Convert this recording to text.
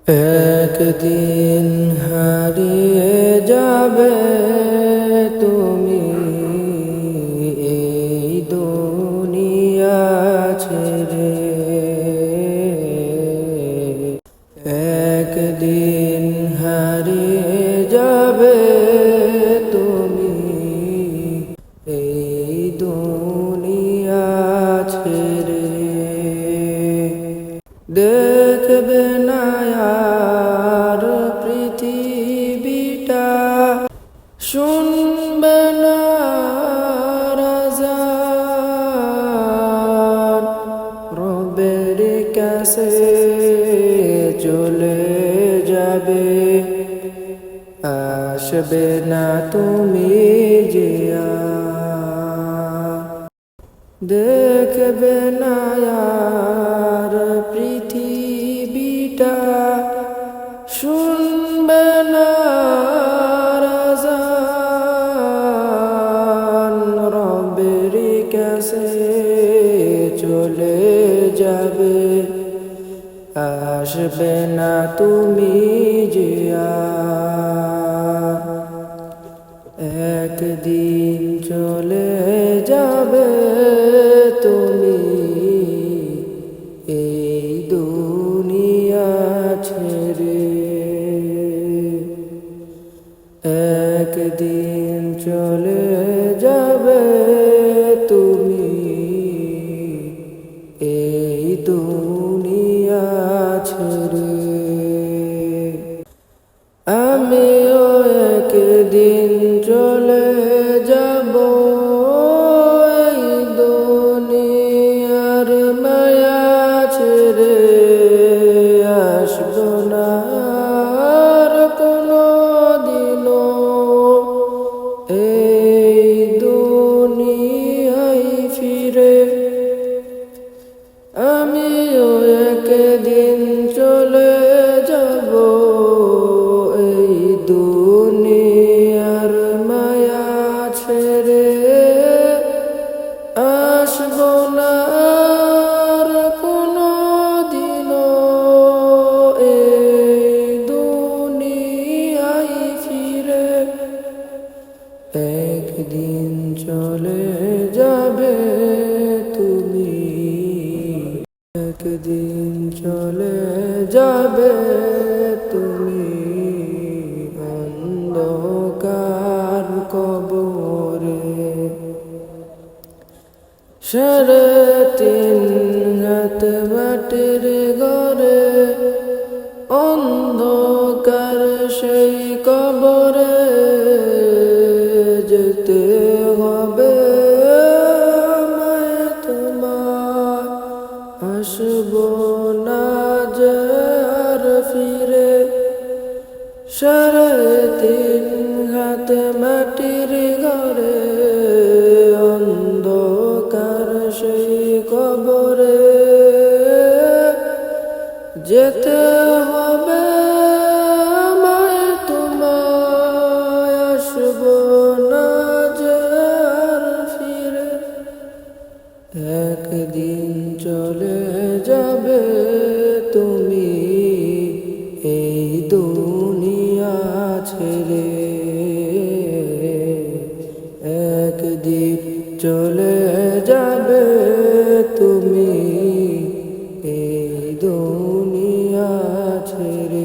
একদিন হারিয়ে যাবে তুমি এই দুনিয়া ছেড়ে। একদিন হারিয়ে যাবে তুমি এই দুনিয়া ছেড়ে। দেখবে না আর পৃথিবীটা, শুনবে না আযান, রবের কাছে চলে যাবে। আসবে না তুমি যে দেখবে না আর পৃথিবীটা, শুনবে না আযান, রবের কাছে চলে যাবে। আসবে না তুমি যে একদিন চলে যাবে তুমি এই দুনিয়া ছেড়ে। একদিন চলে যাবে তুমি এই দুনিয়া ছেড়ে। আমিও একদিন চলে যাব এই দুনিয়ার মায়া ছেড়ে। আসবো না আর কোনো দিনও এই দুনিয়ায় ফিরে। আমিও একদিন চলে যাব এই দুনিয়ার মায়া ছেড়ে। আসবো না আর কোনো দিনও এই দুনিয়ায় ফিরে। একদিন চলে যাবে তুমি, একদিন চলে যাবে তুমি অন্ধকার কবরে। 3.5 হাত মাটির ঘরে, অন্ধকার সেই কবরে যেতে হবে আমায় তোমার। আসবো না যে আর ফিরে। 3.5 হাত মাটির ঘরে, অন্ধকার সেই কবরে যেতে হবে আমায় তোমায়। আসবো না যে আর ফিরে। একদিন চলে যাবে তুমি এই দুনিয়া ছেড়ে। একদিন চলে যাবে তুমি এই দুনিয়া ছেড়ে।